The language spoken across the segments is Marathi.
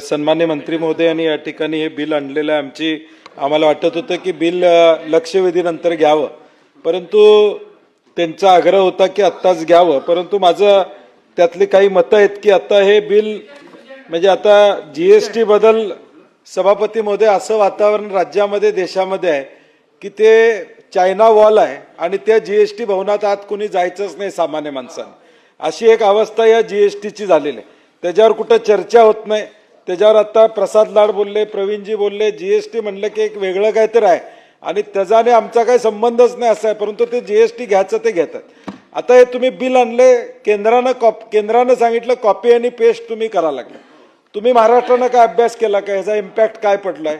सन्मान्य मंत्री महोदयांनी या ठिकाणी हे बिल आणलेलं आहे. आम्हाला वाटत होतं की बिल लक्षवेधीनंतर घ्यावं, परंतु त्यांचा आग्रह होता की आत्ताच घ्यावं. परंतु माझं त्यातली काही मतं आहेत की आता हे बिल म्हणजे आता जीएसटी बदल सभापती महोदय असं वातावरण राज्यामध्ये देशामध्ये आहे की ते चायना वॉल आहे आणि त्या जीएसटी भवनात आत कोणी जायचंच नाही सामान्य माणसाने, अशी एक अवस्था या जीएसटीची झालेली आहे. त्याच्यावर कुठं चर्चा होत नाही. त्याच्यावर आता प्रसाद लाड बोलले, प्रवीणजी बोलले, जीएसटी म्हणलं की एक वेगळं काहीतरी आहे आणि त्याच्याने आमचा काही संबंधच नाही असं आहे, परंतु ते जीएसटी घ्यायचं ते घेतात. आता हे तुम्ही बिल आणले, केंद्रानं सांगितलं कॉपी आणि पेस्ट तुम्ही करा लागले. तुम्ही महाराष्ट्रानं काय अभ्यास केला का, ह्याचा इम्पॅक्ट काय पडलाय?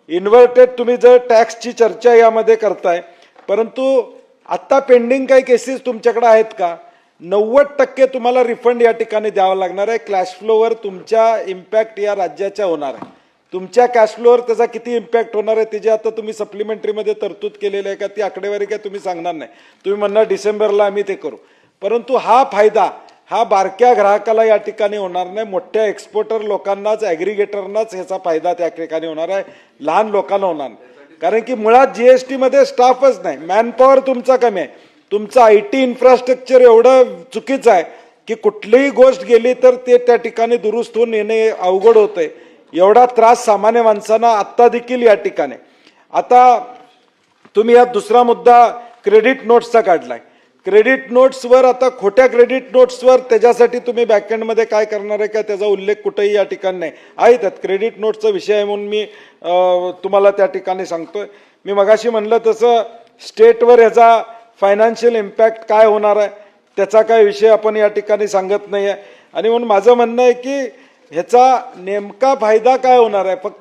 इन्व्हर्टेड तुम्ही जर टॅक्सची चर्चा यामध्ये करताय, परंतु आत्ता पेंडिंग काही केसेस तुमच्याकडे आहेत का? 90% तुम्हाला रिफंड या ठिकाणी द्यावा लागणार आहे. कॅश फ्लोवर तुमच्या इम्पॅक्ट या राज्याच्या होणार आहे. तुमच्या कॅश फ्लोवर त्याचा किती इम्पॅक्ट होणार आहे त्याची आता तुम्ही सप्लिमेंटरीमध्ये तरतूद केलेली आहे का? ती आकडेवारी काय तुम्ही सांगणार नाही. तुम्ही म्हणणार डिसेंबरला आम्ही ते करू, परंतु हा फायदा हा बारक्या ग्राहकाला या ठिकाणी होणार नाही. मोठ्या एक्सपोर्टर लोकांनाच, ॲग्रिगेटरनाच ह्याचा फायदा त्या ठिकाणी होणार आहे, लहान लोकांना होणार नाही. कारण की मुळात जीएसटी मध्ये स्टाफच नाही, मॅनपॉवर तुमचा कमी आहे. तुमचं IT इन्फ्रास्ट्रक्चर एवढं चुकीचं आहे की कुठलीही गोष्ट गेली तर ते त्या ठिकाणी दुरुस्त होऊन येणे अवघड होतंय. एवढा त्रास सामान्य माणसांना आत्ता देखील या ठिकाणी. आता तुम्ही यात दुसरा मुद्दा क्रेडिट नोट्सचा काढलाय. क्रेडिट नोट्सवर आता खोट्या क्रेडिट नोट्सवर त्याच्यासाठी तुम्ही बॅकएंडमध्ये काय करणार आहे का त्याचा उल्लेख कुठेही या ठिकाणी नाही आहे. त्यात क्रेडिट नोट्सचा विषय आहे म्हणून मी तुम्हाला त्या ठिकाणी सांगतोय. मी मगाशी म्हणलं तसं स्टेटवर ह्याचा फायनान्शियल इम्पॅक्ट काय होणार आहे त्याचा काय विषय आपण या ठिकाणी सांगत नाही आहे. आणि म्हणून माझं म्हणणं आहे की ह्याचा नेमका फायदा काय होणार आहे, फक्त